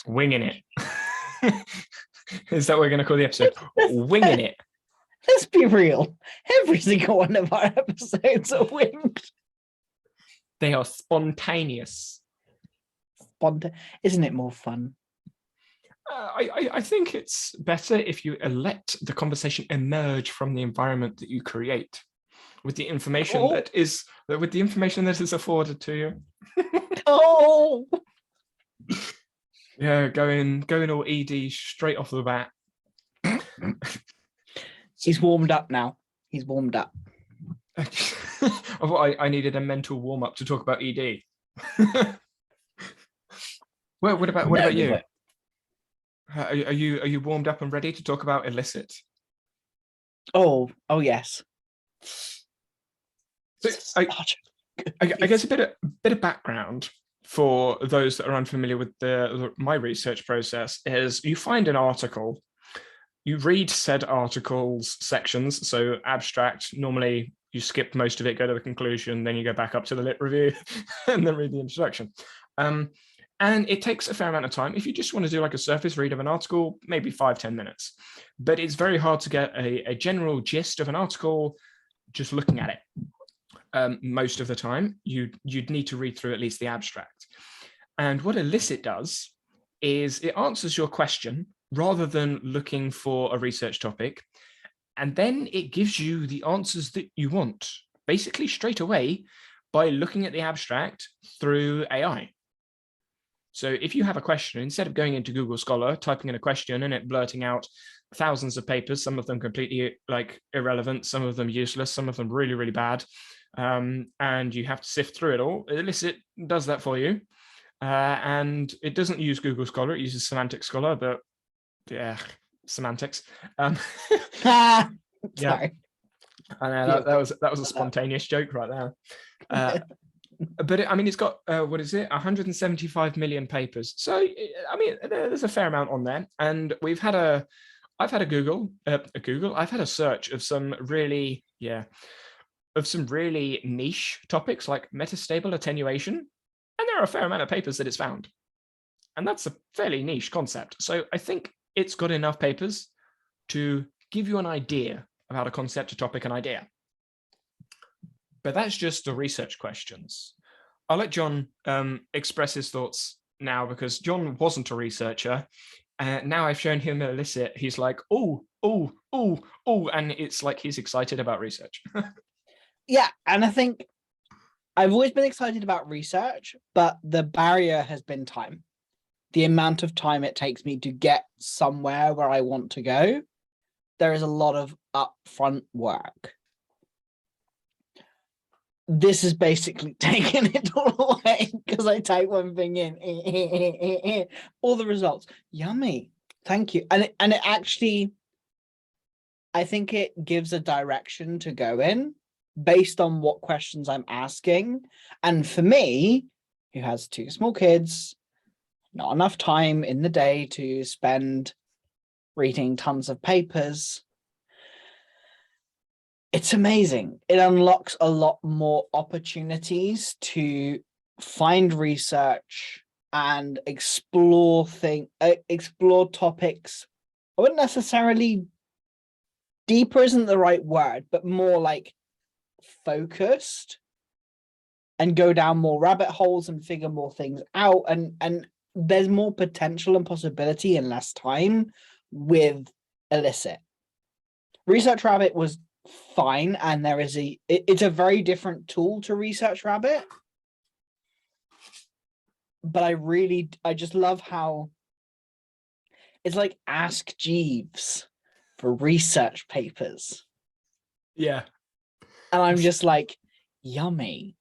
Winging it. Is that what we're going to call the episode? Winging it. Let's be real. Every single one of our episodes are winged. They are spontaneous. Isn't it more fun? I think it's better if you let the conversation emerge from the environment that you create, with the information that is afforded to you. Oh, yeah, going all ED straight off the bat. He's warmed up now. He's warmed up. I needed a mental warm up to talk about ED. Well, what about you? Are you warmed up and ready to talk about illicit? Oh yes. So I guess a bit of background for those that are unfamiliar with my research process is you find an article, you read said article's sections. So abstract, normally you skip most of it, go to the conclusion, then you go back up to the lit review and then read the introduction. And it takes a fair amount of time. If you just want to do like a surface read of an article, maybe 5-10 minutes. But it's very hard to get a general gist of an article just looking at it. Most of the time, you'd need to read through at least the abstract. And what illicit does is it answers your question rather than looking for a research topic. And then it gives you the answers that you want, basically straight away by looking at the abstract through AI. So if you have a question, instead of going into Google Scholar, typing in a question and it blurting out thousands of papers, some of them completely like irrelevant, some of them useless, some of them really, really bad, and you have to sift through it all, illicit does that for you. And it doesn't use Google Scholar, it uses Semantic Scholar, but yeah, semantics. Sorry. Yeah. I know that was a spontaneous joke right there. But it's got what is it? 175 million papers. So I mean, there's a fair amount on there, and I've had a search of some really niche topics like metastable attenuation, and there are a fair amount of papers that it's found, and that's a fairly niche concept. So I think it's got enough papers to give you an idea about a concept, a topic, an idea. But that's just the research questions. I'll let John express his thoughts now, because John wasn't a researcher. Now I've shown him illicit. He's like, oh, and it's like he's excited about research. Yeah, and I think I've always been excited about research, but the barrier has been time. The amount of time it takes me to get somewhere where I want to go. There is a lot of upfront work. This is basically taking it all away because I type one thing in, all the results. Yummy. Thank you. And it actually, I think it gives a direction to go in based on what questions I'm asking. And for me, who has 2 small kids, not enough time in the day to spend reading tons of papers, it's amazing. It unlocks a lot more opportunities to find research and explore topics. I wouldn't necessarily, deeper isn't the right word, but more like focused, and go down more rabbit holes and figure more things out. And there's more potential and possibility in less time with illicit. Research Rabbit was fine, and it's a very different tool to Research Rabbit, but I just love how it's like Ask Jeeves for research papers. Yeah, and I'm just like, yummy.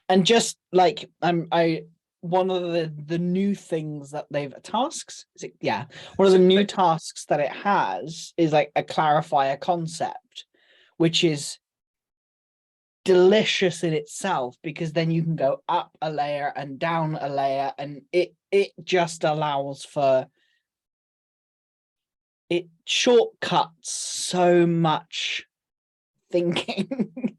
And just like one of the new things that they've tasks is it, yeah one of the new tasks that it has is like a clarifier concept, which is delicious in itself, because then you can go up a layer and down a layer, and it just allows for it shortcuts so much thinking.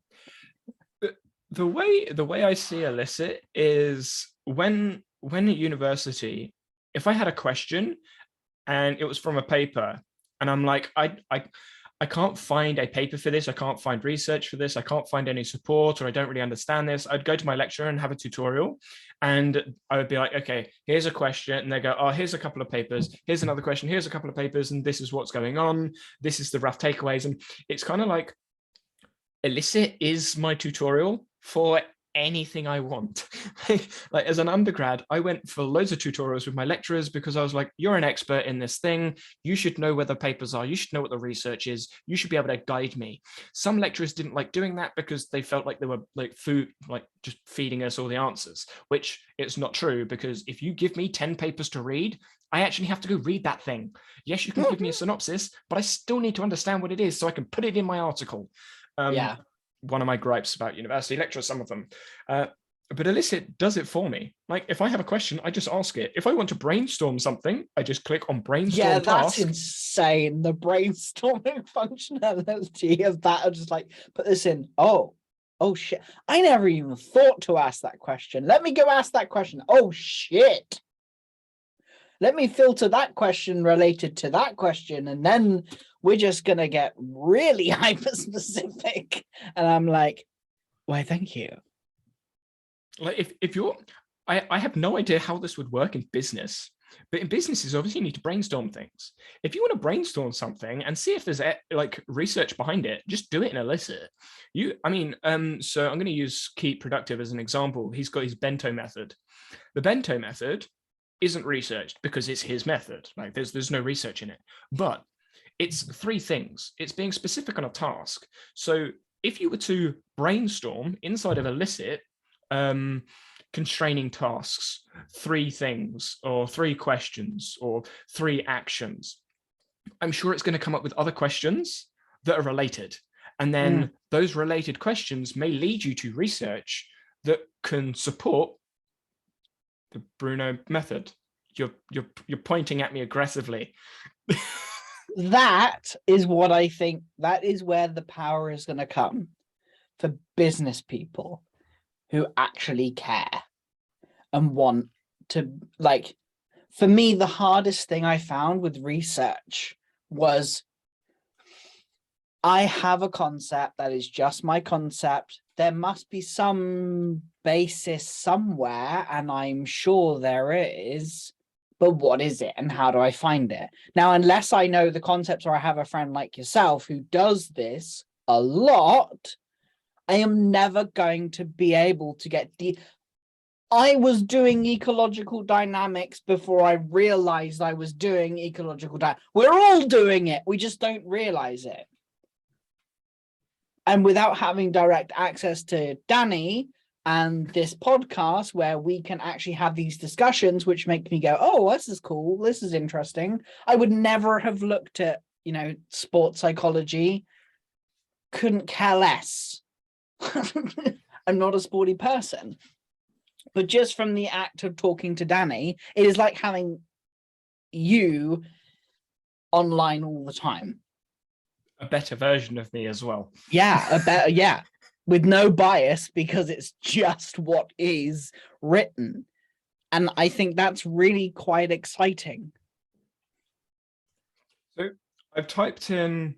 The way I see illicit is when at university if I had a question and it was from a paper, and I'm like, I can't find a paper for this. I can't find research for this. I can't find any support, or I don't really understand this. I'd go to my lecturer and have a tutorial, and I would be like, okay, here's a question. And they go, oh, here's a couple of papers. Here's another question. Here's a couple of papers. And this is what's going on. This is the rough takeaways. And it's kind of like, Elicit is my tutorial for anything I want. Like as an undergrad, I went for loads of tutorials with my lecturers because I was like, you're an expert in this thing. You should know where the papers are. You should know what the research is. You should be able to guide me. Some lecturers didn't like doing that because they felt like they were like food, like just feeding us all the answers, which it's not true, because if you give me 10 papers to read, I actually have to go read that thing. Yes, you can give me a synopsis, but I still need to understand what it is so I can put it in my article. Yeah. One of my gripes about university lectures, some of them. But Elicit does it for me. Like if I have a question, I just ask it. If I want to brainstorm something, I just click on brainstorm Yeah, task. that's insane. The brainstorming functionality of that. I just like, put this in. Oh shit. I never even thought to ask that question. Let me go ask that question. Oh shit. Let me filter that question related to that question, and then we're just going to get really hyper specific. And I'm like, why, thank you. Like if you're, I have no idea how this would work in business, but in businesses, obviously you need to brainstorm things. If you want to brainstorm something and see if there's like research behind it, just do it in Elicit. So I'm going to use Keep Productive as an example. He's got his bento method. The bento method isn't researched because it's his method. Like there's no research in it, but it's three things. It's being specific on a task. So if you were to brainstorm inside of Elicit, constraining tasks, three things or three questions or three actions, I'm sure it's going to come up with other questions that are related. And then those related questions may lead you to research that can support the Bruno method. You're pointing at me aggressively. That is what I think. That is where the power is going to come for business people who actually care and want to, like, for me, the hardest thing I found with research was I have a concept that is just my concept. There must be some basis somewhere, and I'm sure there is, but what is it and how do I find it? Now, unless I know the concepts or I have a friend like yourself who does this a lot, I am never going to be able to get I was doing ecological dynamics before I realized I was doing ecological dynamics. We're all doing it. We just don't realize it. And without having direct access to Danny and this podcast where we can actually have these discussions, which make me go, oh, this is cool. This is interesting. I would never have looked at, sports psychology. Couldn't care less. I'm not a sporty person. But just from the act of talking to Danny, it is like having you online all the time. A better version of me as well. Yeah, with no bias, because it's just what is written. And I think that's really quite exciting. So I've typed in,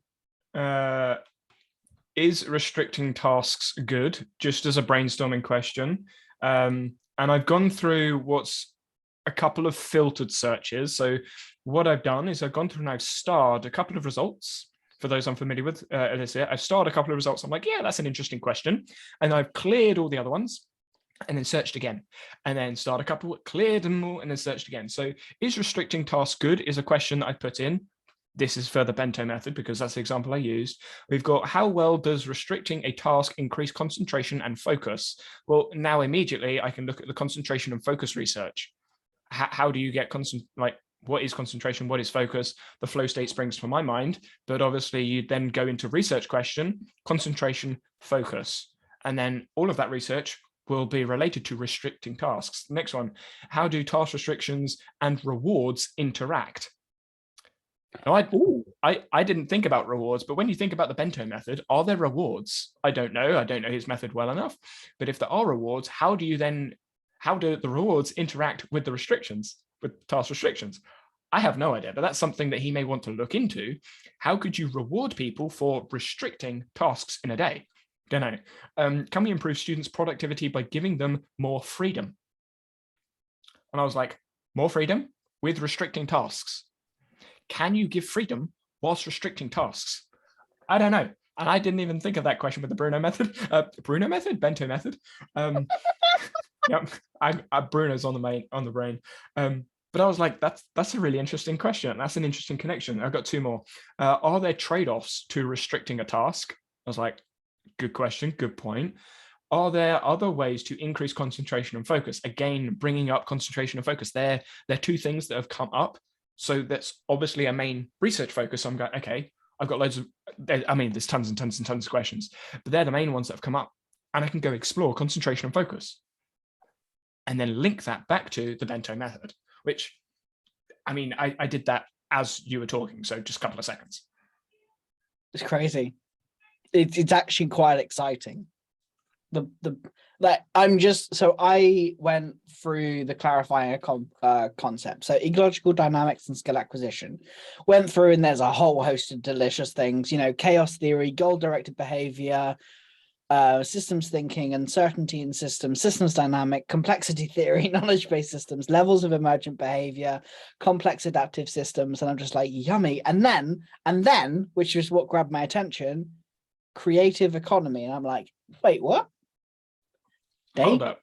is restricting tasks good? Just as a brainstorming question. And I've gone through what's a couple of filtered searches. So what I've done is I've gone through and I've starred a couple of results. For those unfamiliar with Elicit, I've starred a couple of results. I'm like, yeah, that's an interesting question. And I've cleared all the other ones and then searched again. And then starred a couple, cleared them all, and then searched again. So is restricting tasks good is a question that I put in. This is for the bento method because that's the example I used. We've got, how well does restricting a task increase concentration and focus? Well, now immediately I can look at the concentration and focus research. How do you get what is concentration? What is focus? The flow state springs to my mind, but obviously you then go into research question, concentration, focus. And then all of that research will be related to restricting tasks. Next one, how do task restrictions and rewards interact? Now, I didn't think about rewards, but when you think about the bento method, are there rewards? I don't know his method well enough, but if there are rewards, how do you then How do the rewards interact with the restrictions, with task restrictions? I have no idea, but that's something that he may want to look into. How could you reward people for restricting tasks in a day? Don't know. Can we improve students' productivity by giving them more freedom? And I was like, more freedom with restricting tasks. Can you give freedom whilst restricting tasks? I don't know. And I didn't even think of that question with the Bruno method. Bruno method? Bento method? Yep. Bruno's on the brain. But I was like, that's a really interesting question. That's an interesting connection. I've got two more. Are there trade-offs to restricting a task? I was like, good question, good point. Are there other ways to increase concentration and focus? Again, bringing up concentration and focus. They're two things that have come up. So that's obviously a main research focus. So I'm going, okay, I've got loads of, I mean, there's tons and tons and tons of questions, but they're the main ones that have come up. And I can go explore concentration and focus and then link that back to the Bento method, which, I mean, I did that as you were talking. So just a couple of seconds. It's crazy. It's actually quite exciting. I went through the clarifying concept. So ecological dynamics and skill acquisition went through, and there's a whole host of delicious things, chaos theory, goal-directed behavior, systems thinking, uncertainty in systems, systems dynamic, complexity theory, knowledge-based systems, levels of emergent behavior, complex adaptive systems. And I'm just like, yummy. And then, which is what grabbed my attention, creative economy. And I'm like, wait, what? Hold up.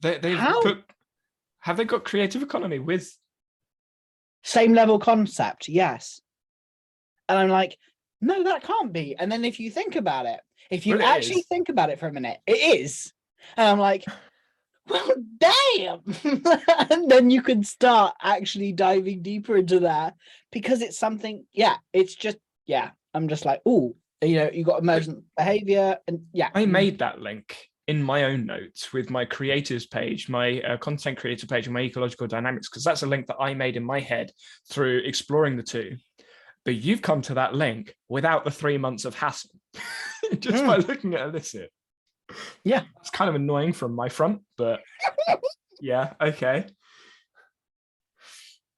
Have they got creative economy with same level concept? Yes. And I'm like, no, that can't be. And then if you think about it, think about it for a minute, it is. And I'm like, well, damn. And then you can start actually diving deeper into that, because it's something, it's just, I'm just like, oh, you got emergent behavior. And I made that link in my own notes with my creatives page, my content creator page, and my ecological dynamics, because that's a link that I made in my head through exploring the two. But you've come to that link without the 3 months of hassle, just by looking at Elicit. Yeah. It's kind of annoying from my front, but yeah, okay.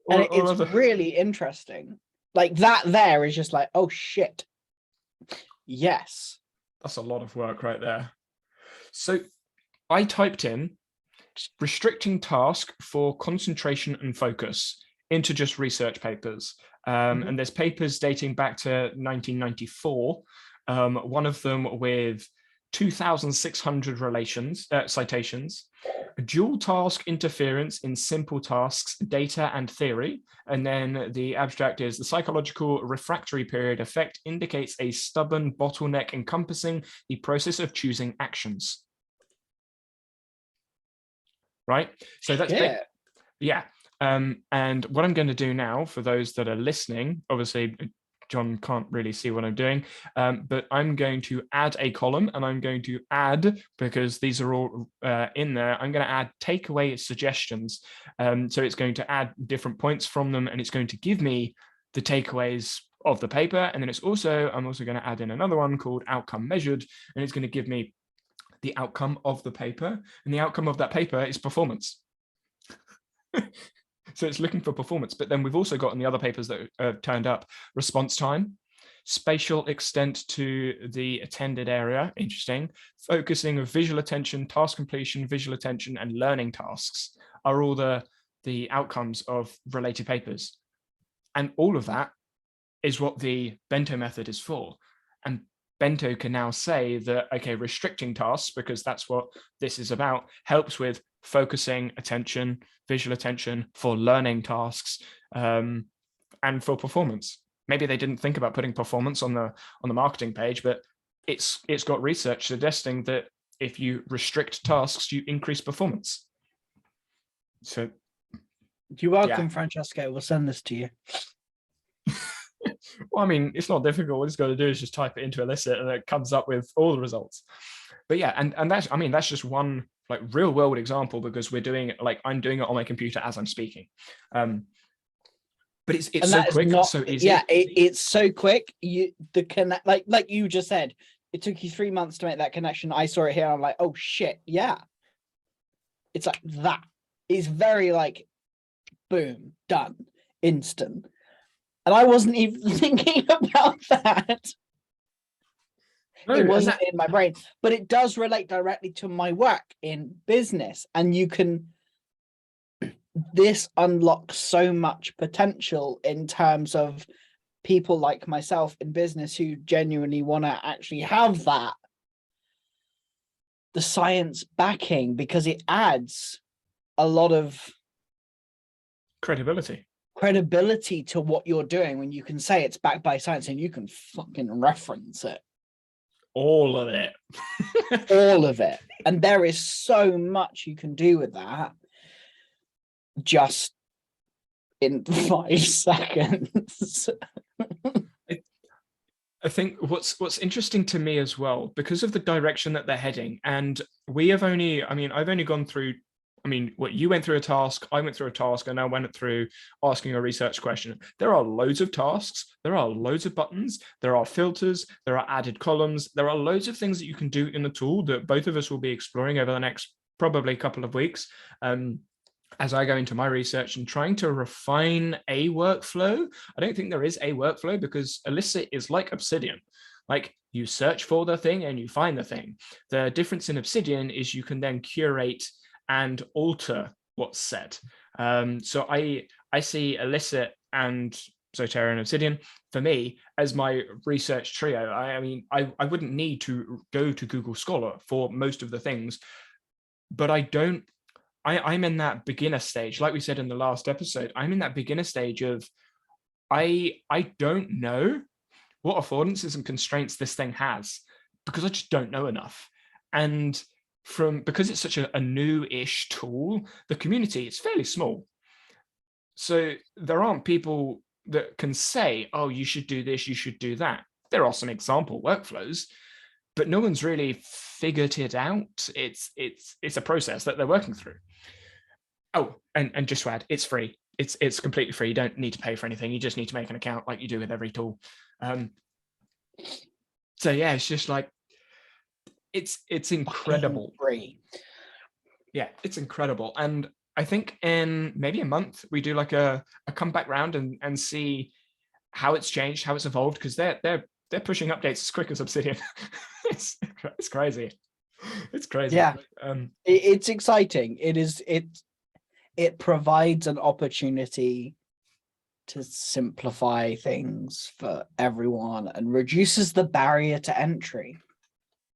And it's really interesting. Like that there is just like, oh shit. Yes. That's a lot of work right there. So I typed in restricting task for concentration and focus into just research papers. And there's papers dating back to 1994, one of them with 2,600 citations, dual task interference in simple tasks, data and theory. And then the abstract is the psychological refractory period effect indicates a stubborn bottleneck encompassing the process of choosing actions. Right? So that's and what I'm going to do now for those that are listening, obviously John can't really see what I'm doing, but I'm going to add a column, and I'm going to add, because these are all in there, I'm going to add takeaway suggestions. So it's going to add different points from them, and it's going to give me the takeaways of the paper. And then I'm also going to add in another one called outcome measured, and it's going to give me the outcome of the paper. And the outcome of that paper is performance. So it's looking for performance, but then we've also got in the other papers that have turned up response time, spatial extent to the attended area, interesting, focusing of visual attention, task completion, visual attention, and learning tasks are all the outcomes of related papers. And all of that is what the Bento method is for. And Bento can now say that, okay, restricting tasks, because that's what this is about, helps with focusing attention, visual attention, for learning tasks, and for performance. Maybe they didn't think about putting performance on the marketing page, but it's got research suggesting that if you restrict tasks, you increase performance. So you're welcome, Francesco. We'll send this to you. Well, I mean, it's not difficult. What it's got to do is just type it into Elicit, and it comes up with all the results. But yeah, and that's, I mean, that's just one like real world example, because we're doing it, like I'm doing it on my computer as I'm speaking. But it's so quick, so easy. Yeah, it's so quick. Like you just said, it took you 3 months to make that connection. I saw it here. I'm like, oh shit, yeah. It's like that. It's very like, boom, done, instant. And I wasn't even thinking about that. No, It and wasn't in my brain, but it does relate directly to my work in business. And this unlocks so much potential in terms of people like myself in business who genuinely want to actually have the science backing, because it adds a lot of credibility to what you're doing when you can say it's backed by science and you can fucking reference it. All of it. All of it. And there is so much you can do with that just in 5 seconds. I think what's interesting to me as well, because of the direction that they're heading, and I've only gone through, what you went through a task, I went through a task, and I went through asking a research question. There are loads of tasks, there are loads of buttons, there are filters, there are added columns, there are loads of things that you can do in the tool that both of us will be exploring over the next probably couple of weeks. As I go into my research and trying to refine a workflow. I don't think there is a workflow, because Elicit is like Obsidian. Like, you search for the thing and you find the thing. The difference in Obsidian is you can then curate and alter what's said. So I see Elicit and Zotero and Obsidian, for me, as my research trio. I wouldn't need to go to Google Scholar for most of the things, but I'm in that beginner stage. Like we said in the last episode, I'm in that beginner stage of I don't know what affordances and constraints this thing has, because I just don't know enough. And because it's such a new-ish tool, the community is fairly small. So there aren't people that can say, oh, you should do this, you should do that. There are some example workflows, but no one's really figured it out. It's a process that they're working through. Oh, and just to add, it's free. It's completely free. You don't need to pay for anything. You just need to make an account like you do with every tool. So yeah, it's just like, it's incredible. Free. Yeah, it's incredible. And I think in maybe a month, we do like a comeback round and see how it's changed, how it's evolved, because they're pushing updates as quick as Obsidian. it's crazy. It's crazy. Yeah. It's exciting. It provides an opportunity to simplify things for everyone and reduces the barrier to entry.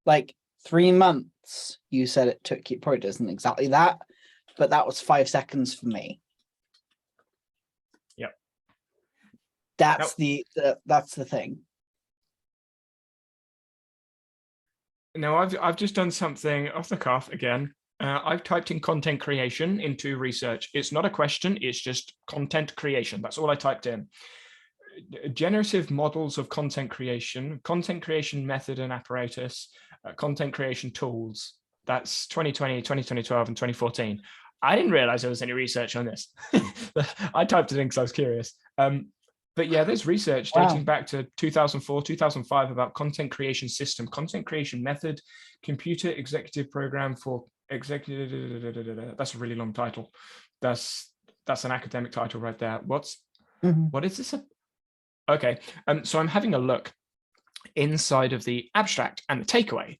Like 3 months, you said it took you, probably doesn't exactly that, but that was 5 seconds for me. Yep. That's the thing. Now I've just done something off the cuff again. I've typed in content creation into research. It's not a question, it's just content creation. That's all I typed in. Generative models of content creation method and apparatus, content creation tools. That's 2020, 2012, and 2014. I didn't realize there was any research on this. I typed it in because I was curious. But yeah, there's research dating back to 2004, 2005 about content creation system, content creation method, computer executive program for executive. That's a really long title. That's an academic title right there. What is this? Okay. So I'm having a look inside of the abstract and the takeaway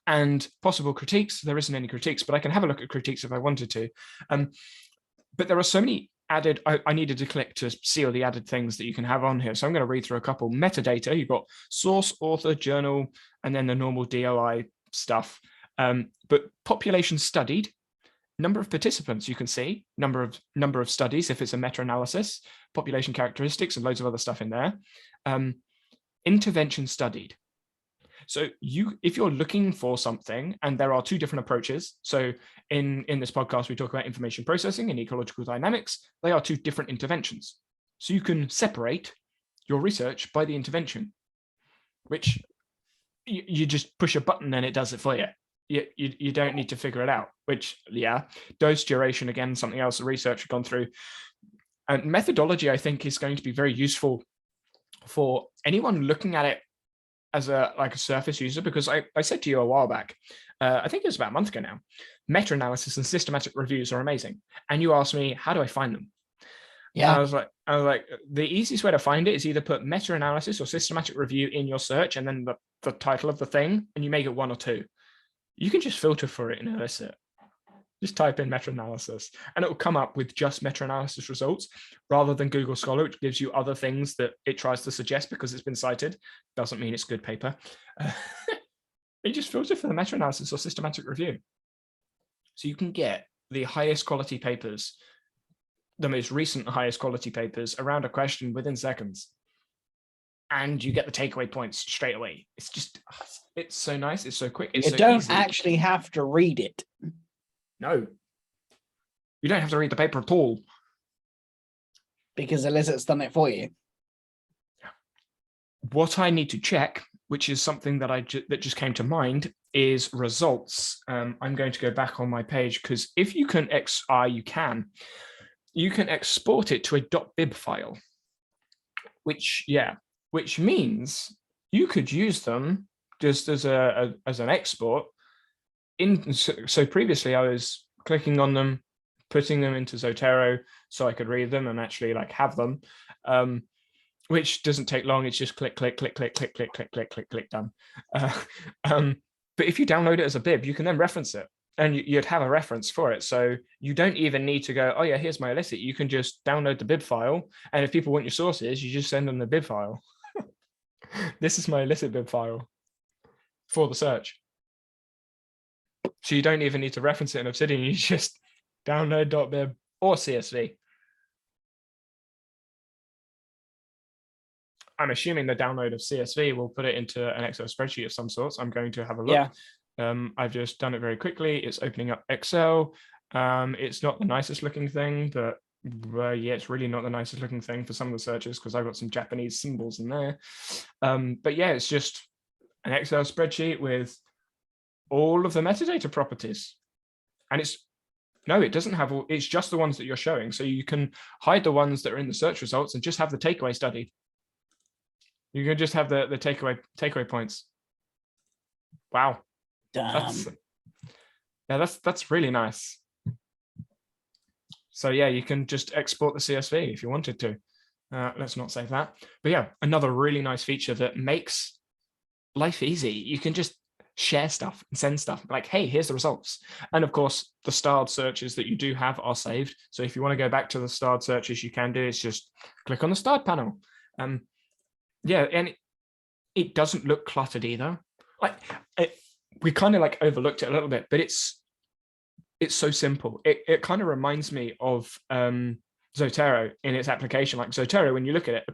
and possible critiques. There isn't any critiques, but I can have a look at critiques if I wanted to. But there are so many added, I needed to click to see all the added things that you can have on here. So I'm going to read through a couple. Metadata, you've got source, author, journal, and then the normal DOI stuff. But population studied, number of participants, you can see, number of studies, if it's a meta-analysis, population characteristics, and loads of other stuff in there. Intervention studied. So if you're looking for something, and there are 2 different approaches. So in this podcast, we talk about information processing and ecological dynamics. They are 2 different interventions. So you can separate your research by the intervention, which you just push a button and it does it for you. You don't need to figure it out, which, yeah. Dose duration, again, something else the research have gone through. And methodology, I think, is going to be very useful for anyone looking at it as a surface user, because I said to you a while back, I think it was about a month ago now, meta-analysis and systematic reviews are amazing. And you asked me, how do I find them? Yeah. And I was like, the easiest way to find it is either put meta-analysis or systematic review in your search and then the title of the thing, and you make it one or two. You can just filter for it in Elicit. Just type in meta-analysis and it will come up with just meta-analysis results rather than Google Scholar, which gives you other things that it tries to suggest because it's been cited. Doesn't mean it's good paper. You just filter for the meta-analysis or systematic review. So you can get the highest quality papers, the most recent highest quality papers around a question within seconds. And you get the takeaway points straight away. It's just, it's so nice. It's so quick. It's You so don't easy. actually have to read it. No, you don't have to read the paper at all. Because Elicit's done it for you. What I need to check, which is something that that just came to mind, is results. I'm going to go back on my page because if you can you can export it to a .bib file, which means you could use them just as an export. So previously I was clicking on them, putting them into Zotero so I could read them and actually like have them, which doesn't take long. It's just click, click, click, click, click, click, click, click, click, click, done. But if you download it as a bib, you can then reference it and you'd have a reference for it. So you don't even need to go, oh yeah, here's my Elicit. You can just download the bib file. And if people want your sources, you just send them the bib file. This is my Elicit bib file for the search. So you don't even need to reference it in Obsidian. You just download .bib or CSV. I'm assuming the download of CSV will put it into an Excel spreadsheet of some sorts. I'm going to have a look. Yeah. I've just done it very quickly. It's opening up Excel. It's not the nicest looking thing, but yeah, it's really not the nicest looking thing for some of the searches because I've got some Japanese symbols in there. But yeah, it's just an Excel spreadsheet with all of the metadata properties. And it doesn't have all, it's just the ones that you're showing. So you can hide the ones that are in the search results and just have the takeaway studied. You can just have the takeaway points. Wow. That's really nice. So yeah, you can just export the CSV if you wanted to. Let's not save that. But yeah, another really nice feature that makes life easy. You can just share stuff and send stuff like, hey, here's the results. And of course, the starred searches that you do have are saved. So if you want to go back to the starred searches, you can do. It's just click on the starred panel. Yeah, and it doesn't look cluttered either. Like we kind of like overlooked it a little bit, but it's so simple. It kind of reminds me of Zotero in its application. Like Zotero, when you look at it,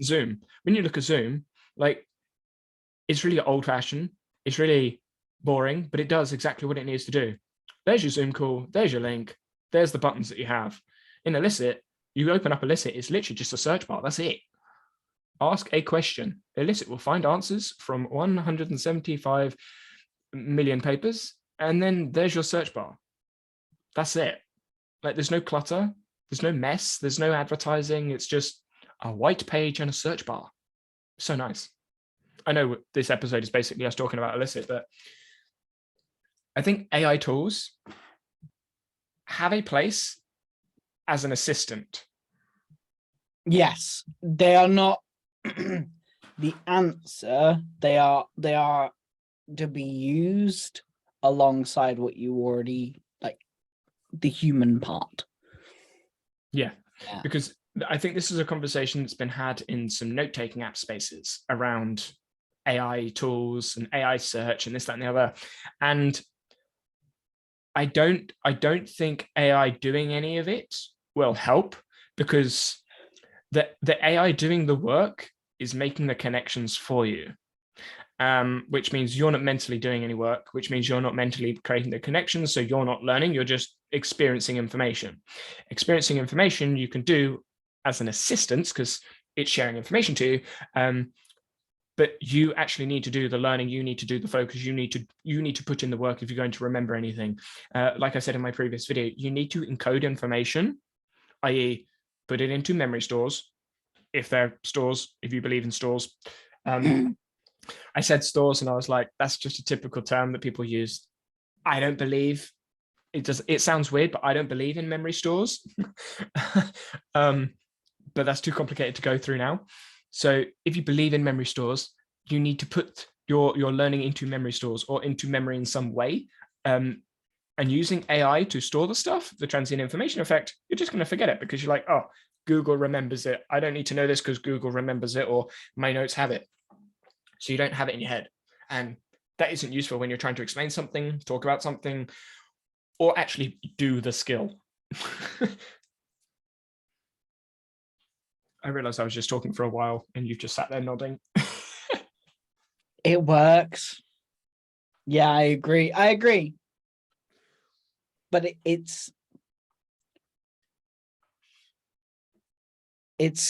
Zoom. When you look at Zoom, like it's really old-fashioned. It's really boring, but it does exactly what it needs to do. There's your Zoom call. There's your link. There's the buttons that you have. In Elicit, you open up Elicit. It's literally just a search bar. That's it. Ask a question. Elicit will find answers from 175 million papers, and then there's your search bar. That's it. Like there's no clutter, there's no mess, there's no advertising. It's just a white page and a search bar. So nice. I know this episode is basically us talking about Elicit, but I think AI tools have a place as an assistant. Yes, they are not the answer. They are to be used alongside what you already like, the human part. Yeah, because I think this is a conversation that's been had in some note-taking app spaces around AI tools and AI search and this, that, and the other. And I don't think AI doing any of it will help, because the AI doing the work is making the connections for you, which means you're not mentally doing any work, which means you're not mentally creating the connections. So you're not learning, you're just experiencing information. Experiencing information you can do as an assistant because it's sharing information to you. But you actually need to do the learning, you need to do the focus, you need to put in the work if you're going to remember anything. Like I said in my previous video, you need to encode information, i.e. put it into memory stores, if they're stores, if you believe in stores. I said stores and I was like, that's just a typical term that people use. I don't believe it does. It sounds weird, but I don't believe in memory stores. But that's too complicated to go through now. So if you believe in memory stores, you need to put your learning into memory stores or into memory in some way. And using AI to store the stuff, the transient information effect, you're just going to forget it because you're like, oh, Google remembers it. I don't need to know this because Google remembers it, or my notes have it. So you don't have it in your head. And that isn't useful when you're trying to explain something, talk about something, or actually do the skill. I realized I was just talking for a while and you've just sat there nodding. It works. Yeah, I agree. But it's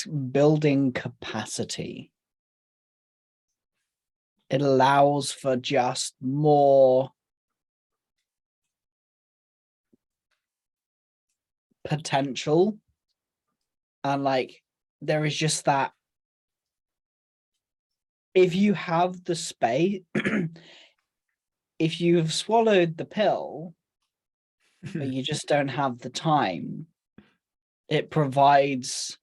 building capacity. It allows for just more potential. And like, there is just that, if you have the space, if you've swallowed the pill, but you just don't have the time, it provides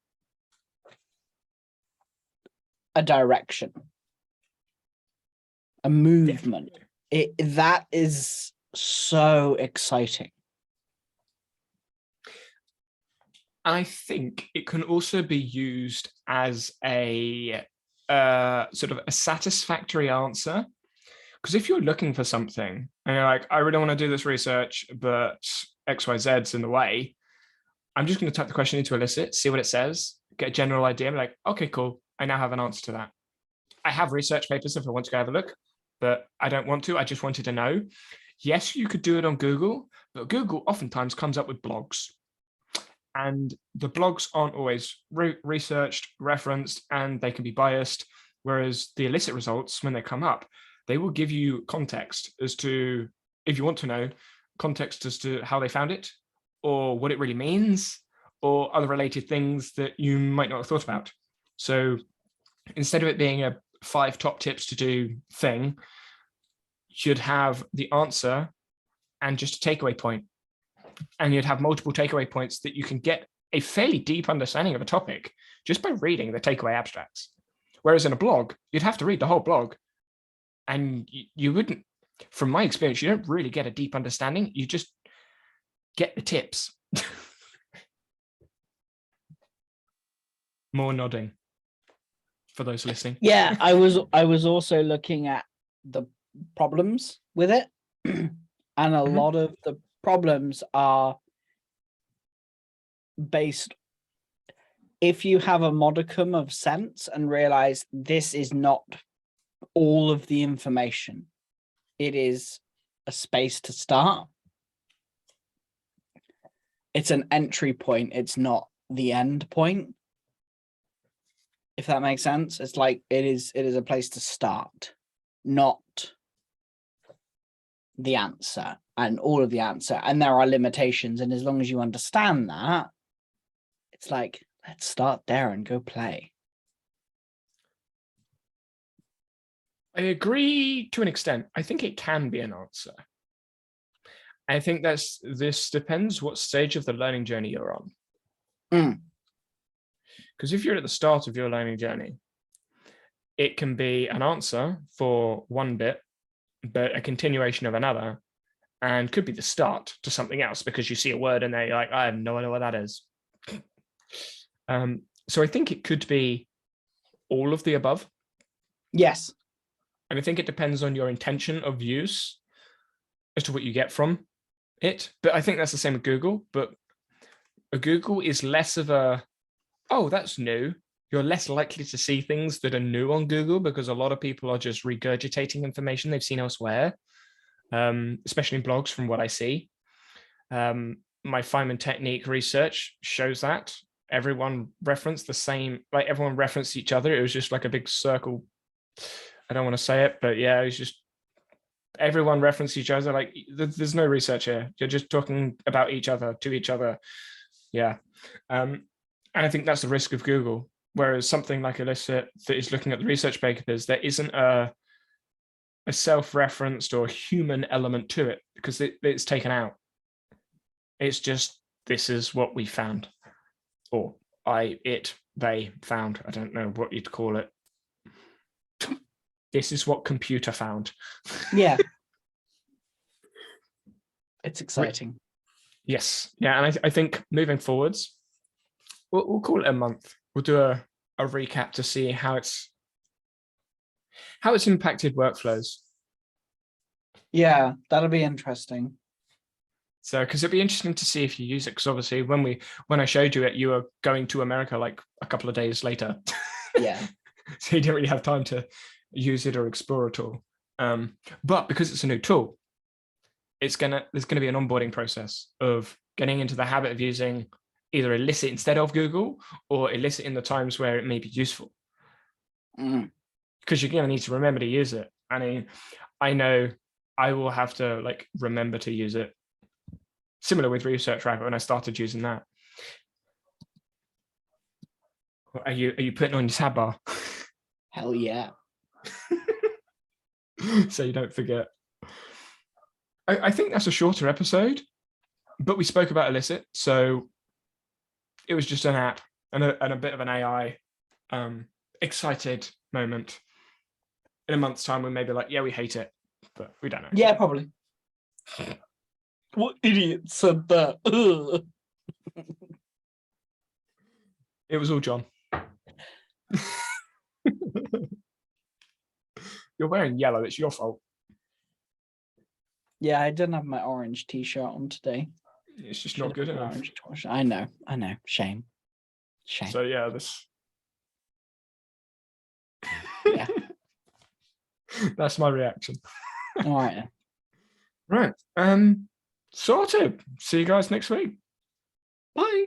a direction, a movement. That is so exciting. I think it can also be used as a sort of a satisfactory answer. Because if you're looking for something and you're like, I really want to do this research, but XYZ's in the way, I'm just going to type the question into Elicit, see what it says, get a general idea. I'm like, okay, cool. I now have an answer to that. I have research papers if I want to go have a look, but I don't want to. I just wanted to know. Yes, you could do it on Google, but Google oftentimes comes up with blogs. And the blogs aren't always researched, referenced, and they can be biased. Whereas the Elicit results, when they come up, they will give you context as to, if you want to know, context as to how they found it, or what it really means, or other related things that you might not have thought about. So instead of it being a 5 top tips to do thing, you'd have the answer and just a takeaway point. And you'd have multiple takeaway points that you can get a fairly deep understanding of a topic just by reading the takeaway abstracts. Whereas in a blog, you'd have to read the whole blog. And you wouldn't, from my experience, you don't really get a deep understanding. You just get the tips. More nodding for those listening. Yeah, I was also looking at the problems with it. And a lot of the problems are based, if you have a modicum of sense and realize this is not all of the information, it is a space to start. It's an entry point, it's not the end point, if that makes sense. It's like it is a place to start, not the answer and all of the answer. And there are limitations, and as long as you understand that, it's like, let's start there and go play. I agree to an extent. I think it can be an answer. I think this depends what stage of the learning journey you're on. Because if you're at the start of your learning journey, it can be an answer for one bit, but a continuation of another, and could be the start to something else because you see a word in there, you're like, I have no idea what that is. So I think it could be all of the above. Yes. And I think it depends on your intention of use as to what you get from it. But I think that's the same with Google. But Google is less of a, oh, that's new. You're less likely to see things that are new on Google because a lot of people are just regurgitating information they've seen elsewhere, especially in blogs from what I see. My Feynman technique research shows that everyone referenced the same, like everyone referenced each other. It was just like a big circle. I don't want to say it, but yeah, it's just everyone referenced each other. Like there's no research here. You're just talking about each other to each other. Yeah. And I think that's the risk of Google. Whereas something like Elicit that is looking at the research papers, there isn't a a self-referenced or human element to it, because it's taken out. It's just, this is what we found, or they found. I don't know what you'd call it. This is what computer found. Yeah. It's exciting. Yes. Yeah. And I think moving forwards, we'll call it a month. We'll do a recap to see how it's impacted workflows. Yeah, that'll be interesting. So, because it'd be interesting to see if you use it, because obviously when I showed you it, you were going to America like a couple of days later. Yeah. So you didn't really have time to use it or explore it all. But because it's a new tool, there's gonna be an onboarding process of getting into the habit of using either Elicit instead of Google, or Elicit in the times where it may be useful. Because you're gonna need to remember to use it. I mean, I know I will have to like remember to use it. Similar with Research Rabbit when I started using that. Are you putting on your tab bar? Hell yeah. So you don't forget. I think that's a shorter episode, but we spoke about Elicit, so it was just an app and a bit of an AI excited moment. In a month's time, we may be like, yeah, we hate it, but we don't know. Yeah, probably. What idiot said that? It was all John. You're wearing yellow. It's your fault. Yeah, I didn't have my orange t-shirt on today. It's just not good enough. I know. Shame. So yeah, this. Yeah. That's my reaction. All right. Right. Sorted. See you guys next week. Bye.